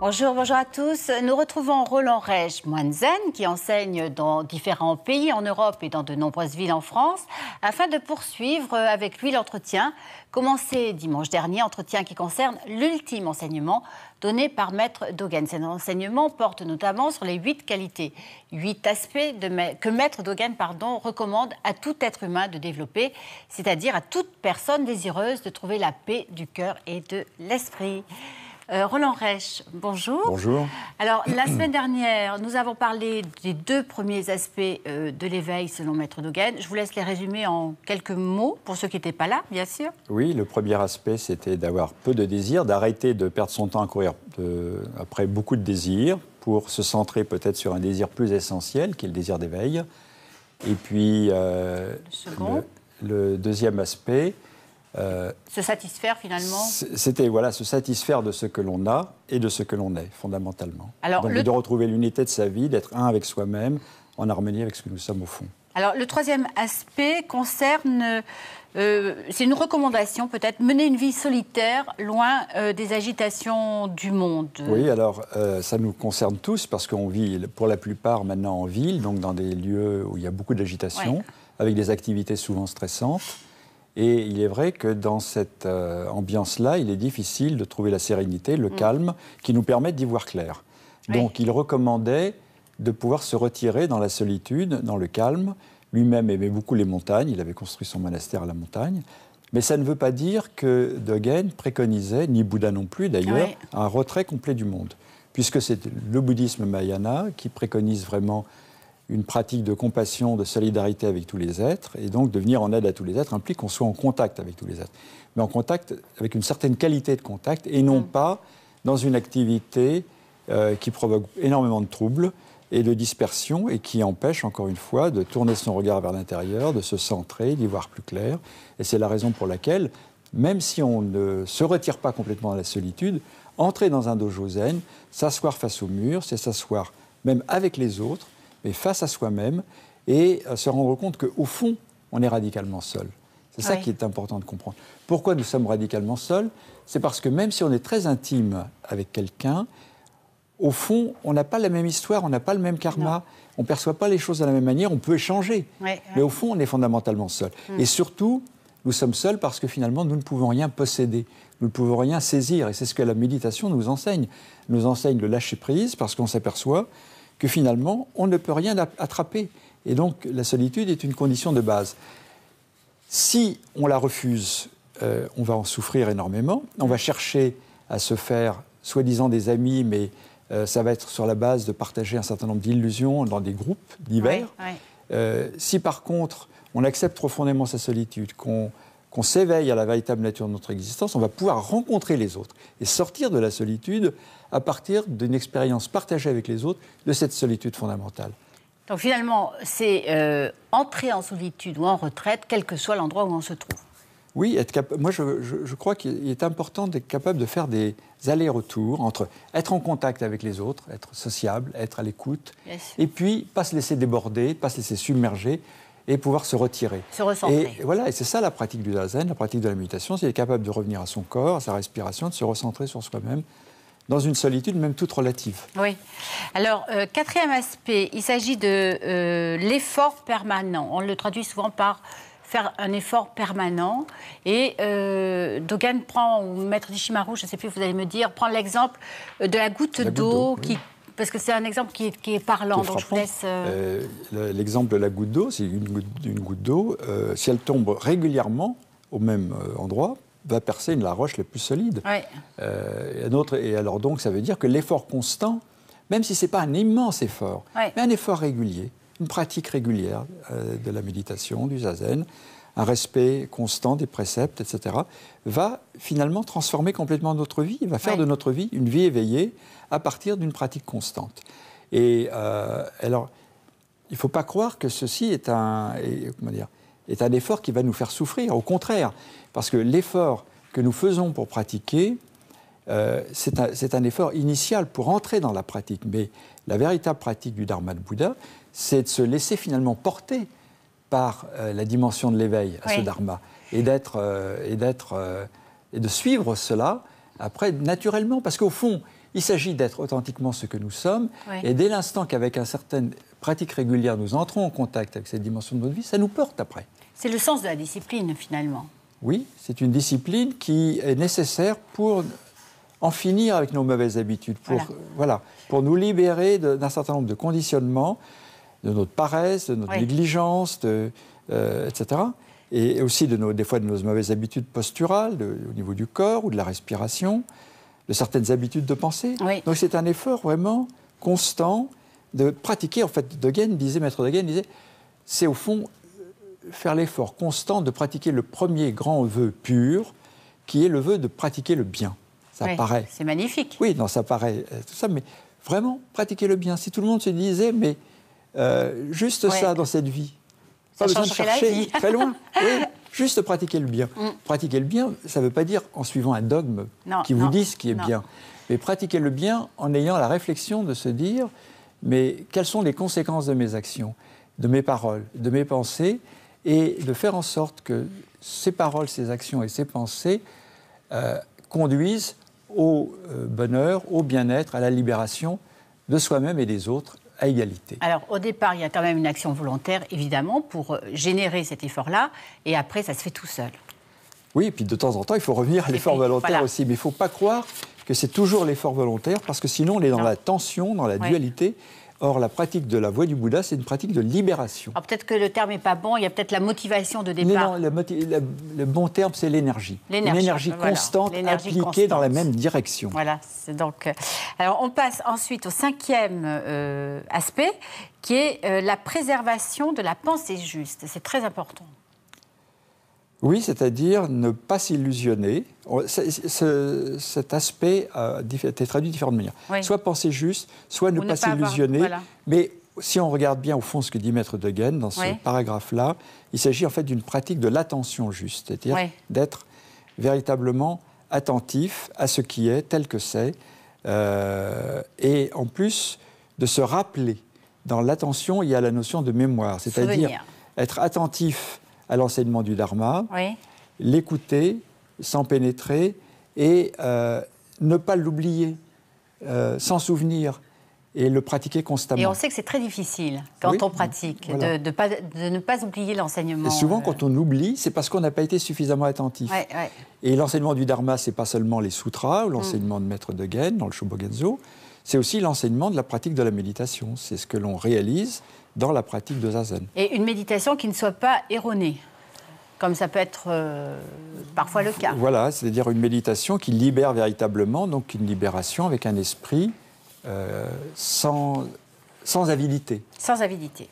Bonjour, bonjour à tous. Nous retrouvons Roland Reich, moine zen, qui enseigne dans différents pays en Europe et dans de nombreuses villes en France, afin de poursuivre avec lui l'entretien commencé dimanche dernier, entretien qui concerne l'ultime enseignement donné par Maître Dogen. Cet enseignement porte notamment sur les 8 qualités, 8 aspects que Maître Dogen recommande à tout être humain de développer, c'est-à-dire à toute personne désireuse de trouver la paix du cœur et de l'esprit. Roland Reich, bonjour. Bonjour. Alors, la semaine dernière, nous avons parlé des 2 premiers aspects de l'éveil selon Maître Dogen. Je vous laisse les résumer en quelques mots, pour ceux qui n'étaient pas là, bien sûr. Oui, le premier aspect, c'était d'avoir peu de désirs, d'arrêter de perdre son temps à courir après beaucoup de désirs, pour se centrer peut-être sur un désir plus essentiel, qui est le désir d'éveil. Et puis, le deuxième aspect... se satisfaire finalement. C'était se satisfaire de ce que l'on a et de ce que l'on est, fondamentalement. Alors, donc de retrouver l'unité de sa vie, d'être un avec soi-même, en harmonie avec ce que nous sommes au fond. Alors le troisième aspect concerne, c'est une recommandation peut-être, mener une vie solitaire, loin des agitations du monde. Oui, alors ça nous concerne tous, parce qu'on vit pour la plupart maintenant en ville, donc dans des lieux où il y a beaucoup d'agitation, avec des activités souvent stressantes. Et il est vrai que dans cette ambiance-là, il est difficile de trouver la sérénité, le calme, qui nous permettent d'y voir clair. Donc il recommandait de pouvoir se retirer dans la solitude, dans le calme. Lui-même aimait beaucoup les montagnes, il avait construit son monastère à la montagne. Mais ça ne veut pas dire que Dogen préconisait, ni Bouddha non plus d'ailleurs, un retrait complet du monde. Puisque c'est le bouddhisme Mahayana qui préconise vraiment une pratique de compassion, de solidarité avec tous les êtres, et donc de venir en aide à tous les êtres implique qu'on soit en contact avec tous les êtres. Mais en contact avec une certaine qualité de contact, et non pas dans une activité qui provoque énormément de troubles et de dispersion, et qui empêche, encore une fois, de tourner son regard vers l'intérieur, de se centrer, d'y voir plus clair. Et c'est la raison pour laquelle, même si on ne se retire pas complètement dans la solitude, entrer dans un dojo zen, s'asseoir face au mur, c'est s'asseoir même avec les autres, mais face à soi-même, et se rendre compte qu'au fond, on est radicalement seul. C'est ça qui est important de comprendre. Pourquoi nous sommes radicalement seuls? C'est parce que même si on est très intime avec quelqu'un, au fond, on n'a pas la même histoire, on n'a pas le même karma, on ne perçoit pas les choses de la même manière, on peut échanger. Mais au fond, on est fondamentalement seul. Et surtout, nous sommes seuls parce que finalement, nous ne pouvons rien posséder, nous ne pouvons rien saisir. Et c'est ce que la méditation nous enseigne. Nous enseigne le lâcher-prise parce qu'on s'aperçoit que finalement, on ne peut rien attraper. Et donc, la solitude est une condition de base. Si on la refuse, on va en souffrir énormément. On va chercher à se faire, soi-disant, des amis, mais ça va être sur la base de partager un certain nombre d'illusions dans des groupes divers. Si, par contre, on accepte profondément sa solitude, qu'on s'éveille à la véritable nature de notre existence, on va pouvoir rencontrer les autres et sortir de la solitude à partir d'une expérience partagée avec les autres de cette solitude fondamentale. Donc finalement, c'est entrer en solitude ou en retraite, quel que soit l'endroit où on se trouve. Oui, moi je crois qu'il est important d'être capable de faire des allers-retours entre être en contact avec les autres, être sociable, être à l'écoute, et puis pas se laisser déborder, pas se laisser submerger, et pouvoir se retirer. Se recentrer. Et voilà, et c'est ça la pratique du zazen, la pratique de la méditation, c'est être capable de revenir à son corps, à sa respiration, de se recentrer sur soi-même, dans une solitude même toute relative. Oui. Alors, quatrième aspect, il s'agit de l'effort permanent. On le traduit souvent par faire un effort permanent. Et Dogen prend, ou Maître Ishimaru, je ne sais plus, vous allez me dire, prend l'exemple de la goutte d'eau qui... Parce que c'est un exemple qui est parlant, donc je vous laisse... L'exemple de la goutte d'eau, c'est une goutte d'eau, si elle tombe régulièrement au même endroit, va percer la roche la plus solide. Et alors donc, ça veut dire que l'effort constant, même si ce n'est pas un immense effort, mais un effort régulier, une pratique régulière de la méditation, du zazen, un respect constant des préceptes, etc., va finalement transformer complètement notre vie, va faire de notre vie une vie éveillée à partir d'une pratique constante. Et alors, il ne faut pas croire que ceci est un effort qui va nous faire souffrir, au contraire, parce que l'effort que nous faisons pour pratiquer, c'est un effort initial pour entrer dans la pratique, mais la véritable pratique du Dharma de Bouddha, c'est de se laisser finalement porter par la dimension de l'éveil à ce dharma et de suivre cela après naturellement, parce qu'au fond Il s'agit d'être authentiquement ce que nous sommes. Oui. Et dès l'instant qu'avec une certaine pratique régulière, nous entrons en contact avec cette dimension de notre vie, ça nous porte après. C'est le sens de la discipline, finalement. Oui, c'est une discipline qui est nécessaire pour en finir avec nos mauvaises habitudes, pour nous libérer d'un certain nombre de conditionnements, de notre paresse, de notre négligence, etc. Et aussi des fois de nos mauvaises habitudes posturales, au niveau du corps ou de la respiration, de certaines habitudes de pensée. Oui. Donc c'est un effort vraiment constant de pratiquer. En fait, Maître Dogen disait, c'est au fond faire l'effort constant de pratiquer le premier grand vœu pur, qui est le vœu de pratiquer le bien. Ça paraît. C'est magnifique. Oui, non, ça paraît tout ça, mais vraiment pratiquer le bien. Si tout le monde se disait, mais juste ça dans cette vie, pas besoin de chercher très loin. Oui, juste pratiquer le bien. Pratiquer le bien, ça ne veut pas dire en suivant un dogme qui vous dit ce qui est bien, mais pratiquer le bien en ayant la réflexion de se dire, mais quelles sont les conséquences de mes actions, de mes paroles, de mes pensées, et de faire en sorte que ces paroles, ces actions et ces pensées conduisent au bonheur, au bien-être, à la libération de soi-même et des autres, à égalité. Alors, au départ, il y a quand même une action volontaire, évidemment, pour générer cet effort-là, et après, ça se fait tout seul. Oui, et puis de temps en temps, il faut revenir à l'effort volontaire aussi. Mais il ne faut pas croire que c'est toujours l'effort volontaire, parce que sinon, on est dans la tension, dans la dualité. Or, la pratique de la voie du Bouddha, c'est une pratique de libération. Alors, peut-être que le terme n'est pas bon, il y a peut-être la motivation de départ. Non, le bon terme, c'est l'énergie. Une énergie constante, appliquée dans la même direction. Voilà, c'est donc... Alors, on passe ensuite au 5e aspect, qui est la préservation de la pensée juste. C'est très important. Oui, c'est-à-dire ne pas s'illusionner. Cet aspect a été traduit de différentes manières. Oui. Soit penser juste, soit ne pas s'illusionner. Voilà. Mais si on regarde bien au fond ce que dit Maître Dogen dans ce paragraphe-là, il s'agit en fait d'une pratique de l'attention juste, c'est-à-dire d'être véritablement attentif à ce qui est tel que c'est, et en plus de se rappeler. Dans l'attention, il y a la notion de mémoire, c'est-à-dire être attentif à l'enseignement du Dharma, l'écouter, s'en pénétrer et ne pas l'oublier, s'en souvenir et le pratiquer constamment. Et on sait que c'est très difficile quand on pratique, de ne pas oublier l'enseignement. Et souvent, quand on oublie, c'est parce qu'on n'a pas été suffisamment attentif. Et l'enseignement du Dharma, ce n'est pas seulement les sutras ou l'enseignement de Maître Dogen dans le Shobogenzo, c'est aussi l'enseignement de la pratique de la méditation. C'est ce que l'on réalise dans la pratique de Zazen. Et une méditation qui ne soit pas erronée, comme ça peut être parfois le cas. Voilà, c'est-à-dire une méditation qui libère véritablement, donc une libération avec un esprit sans avidité. Sans avidité.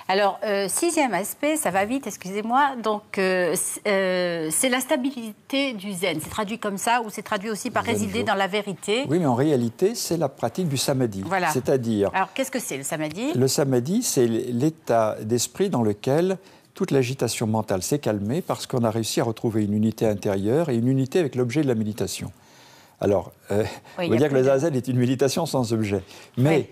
Alors, 6e aspect, ça va vite, excusez-moi, donc c'est la stabilité du zen. C'est traduit comme ça, ou c'est traduit aussi par résider dans la vérité. Oui, mais en réalité, c'est la pratique du samadhi. Voilà. C'est-à-dire... Alors, qu'est-ce que c'est, le samadhi ? Le samadhi, c'est l'état d'esprit dans lequel toute l'agitation mentale s'est calmée parce qu'on a réussi à retrouver une unité intérieure et une unité avec l'objet de la méditation. Alors, on va dire que le zazen est une méditation sans objet. Mais...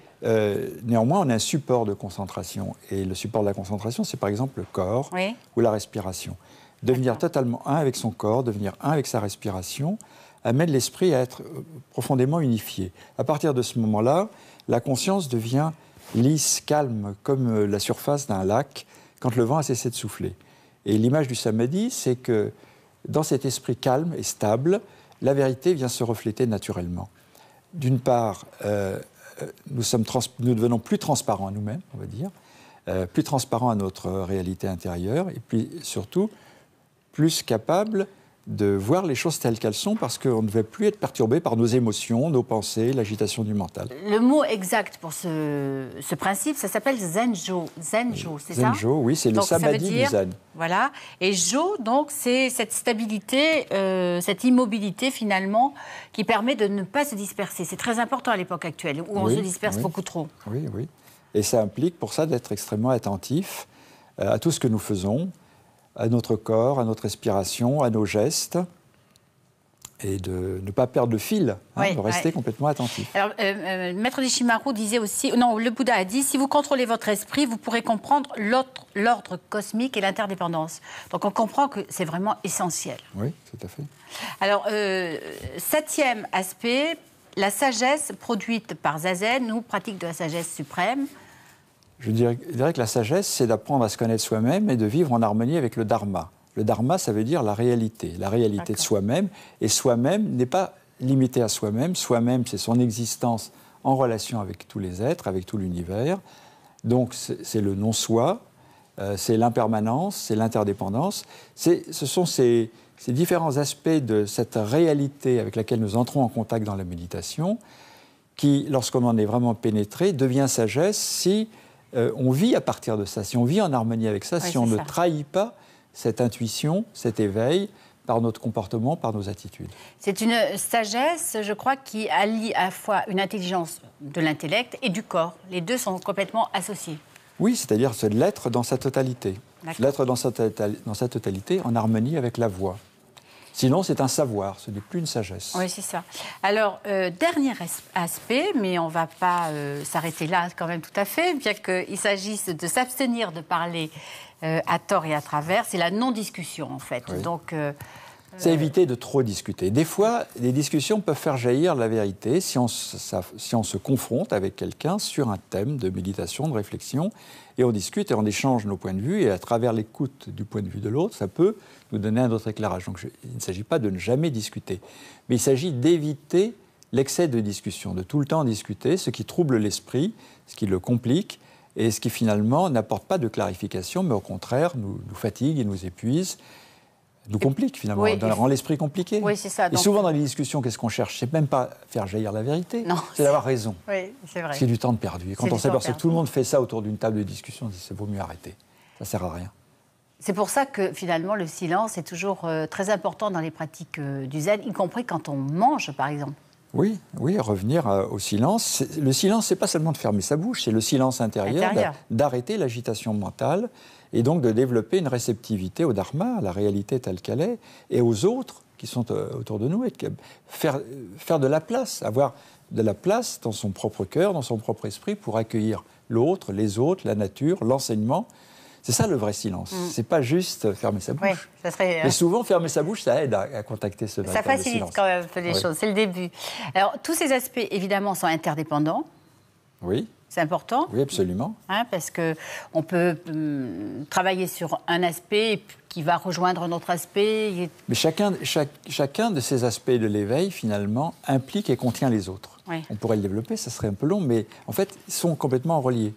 néanmoins, on a un support de concentration. Et le support de la concentration, c'est par exemple le corps ou la respiration. Devenir totalement un avec son corps, devenir un avec sa respiration, amène l'esprit à être profondément unifié. À partir de ce moment-là, la conscience devient lisse, calme, comme la surface d'un lac, quand le vent a cessé de souffler. Et l'image du samadhi, c'est que dans cet esprit calme et stable, la vérité vient se refléter naturellement. D'une part, nous devenons plus transparents à nous-mêmes, on va dire, plus transparents à notre réalité intérieure, et puis surtout plus capables de voir les choses telles qu'elles sont, parce qu'on ne va plus être perturbé par nos émotions, nos pensées, l'agitation du mental. Le mot exact pour ce principe, ça s'appelle Zenjo. Zenjo, c'est ça ? Zenjo, oui, c'est le samadhi du zen. Voilà. Et Jo, donc, c'est cette stabilité, cette immobilité, finalement, qui permet de ne pas se disperser. C'est très important à l'époque actuelle, où on se disperse beaucoup trop. Oui, oui. Et ça implique, pour ça, d'être extrêmement attentif à tout ce que nous faisons, à notre corps, à notre respiration, à nos gestes, et de ne pas perdre le fil, de rester complètement attentif. Alors, Maître Deshimaru disait aussi, non, le Bouddha a dit, si vous contrôlez votre esprit, vous pourrez comprendre l'ordre cosmique et l'interdépendance. Donc, on comprend que c'est vraiment essentiel. Oui, tout à fait. Alors, 7e aspect, la sagesse produite par Zazen ou pratique de la sagesse suprême? Je dirais que la sagesse, c'est d'apprendre à se connaître soi-même et de vivre en harmonie avec le dharma. Le dharma, ça veut dire la réalité de soi-même. Et soi-même n'est pas limité à soi-même. Soi-même, c'est son existence en relation avec tous les êtres, avec tout l'univers. Donc, c'est le non-soi, c'est l'impermanence, c'est l'interdépendance. Ce sont ces différents aspects de cette réalité avec laquelle nous entrons en contact dans la méditation qui, lorsqu'on en est vraiment pénétré, devient sagesse si on vit à partir de ça, si on vit en harmonie avec ça, si on ne trahit pas cette intuition, cet éveil, par notre comportement, par nos attitudes. C'est une sagesse, je crois, qui allie à la fois une intelligence de l'intellect et du corps. Les deux sont complètement associés. Oui, c'est-à-dire c'est l'être dans sa totalité. L'être dans sa totalité en harmonie avec la voix. Sinon, c'est un savoir, ce n'est plus une sagesse. Oui, c'est ça. Alors, dernier aspect, mais on ne va pas s'arrêter là quand même tout à fait, bien qu'il s'agisse de s'abstenir de parler à tort et à travers, c'est la non-discussion, en fait. Oui. Donc, c'est éviter de trop discuter. Des fois, les discussions peuvent faire jaillir la vérité si on se confronte avec quelqu'un sur un thème de méditation, de réflexion, et on discute et on échange nos points de vue, et à travers l'écoute du point de vue de l'autre, ça peut nous donner un autre éclairage. Donc il ne s'agit pas de ne jamais discuter, mais il s'agit d'éviter l'excès de discussion, de tout le temps discuter, ce qui trouble l'esprit, ce qui le complique, et ce qui finalement n'apporte pas de clarification, mais au contraire nous fatigue et nous épuise, nous complique finalement, rend l'esprit compliqué. Oui, c'est ça. Et souvent dans les discussions, qu'est-ce qu'on cherche? C'est même pas faire jaillir la vérité, c'est d'avoir raison. Oui, c'est vrai. C'est du temps de perdu. Et quand on s'aperçoit que tout le monde fait ça autour d'une table de discussion, on dit c'est vaut mieux arrêter. Ça sert à rien. C'est pour ça que finalement le silence est toujours très important dans les pratiques du zen, y compris quand on mange par exemple. Oui, revenir au silence. Le silence, c'est pas seulement de fermer sa bouche, c'est le silence intérieur. D'arrêter l'agitation mentale et donc de développer une réceptivité au dharma, à la réalité telle qu'elle est, et aux autres qui sont autour de nous, et faire de la place, avoir de la place dans son propre cœur, dans son propre esprit pour accueillir l'autre, les autres, la nature, l'enseignement. C'est ça le vrai silence. C'est pas juste fermer sa bouche. Oui, ça serait, Mais souvent, fermer sa bouche, ça aide à contacter ce véritable silence. Ça facilite quand même un peu les choses, c'est le début. Alors, tous ces aspects, évidemment, sont interdépendants. Oui. C'est important. Oui, absolument. Parce qu'on peut travailler sur un aspect qui va rejoindre un autre aspect. Mais chacun de ces aspects de l'éveil, finalement, implique et contient les autres. Oui. On pourrait le développer, ça serait un peu long, mais en fait, ils sont complètement reliés.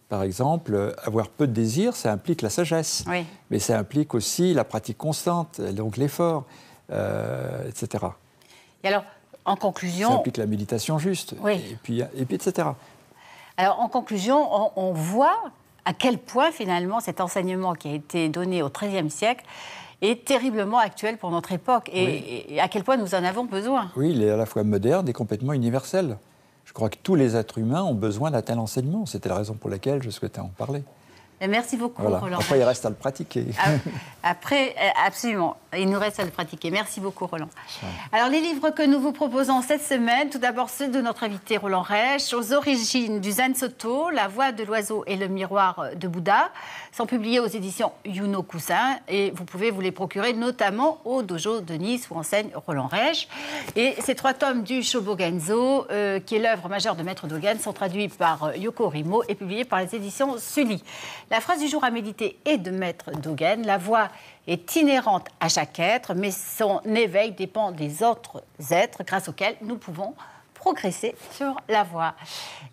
Par exemple, avoir peu de désir, ça implique la sagesse. Oui. Mais ça implique aussi la pratique constante, donc l'effort, etc. Et alors, en conclusion... Ça implique la méditation juste, et puis etc. Alors, en conclusion, on voit à quel point, finalement, cet enseignement qui a été donné au XIIIe siècle est terriblement actuel pour notre époque, et à quel point nous en avons besoin. Oui, il est à la fois moderne et complètement universel. Je crois que tous les êtres humains ont besoin d'un tel enseignement. C'était la raison pour laquelle je souhaitais en parler. Merci beaucoup, Roland. Après, il reste à le pratiquer. Après, absolument, il nous reste à le pratiquer. Merci beaucoup, Roland. Alors, les livres que nous vous proposons cette semaine, tout d'abord ceux de notre invité Roland Reich, Aux origines du Zen Soto, La voix de l'oiseau et le miroir de Bouddha, sont publiés aux éditions Yuno Koussin, et vous pouvez vous les procurer notamment au dojo de Nice où enseigne Roland Reich. Et ces 3 tomes du Shobogenzo, qui est l'œuvre majeure de Maître Dogen, sont traduits par Yoko Rimo et publiés par les éditions Sully. La phrase du jour à méditer est de Maître Dogen. La voix est inhérente à chaque être, mais son éveil dépend des autres êtres grâce auxquels nous pouvons progresser sur la voie.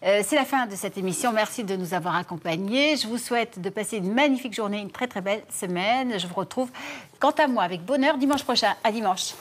C'est la fin de cette émission. Merci de nous avoir accompagnés. Je vous souhaite de passer une magnifique journée, une très très belle semaine. Je vous retrouve, quant à moi, avec bonheur dimanche prochain. À dimanche.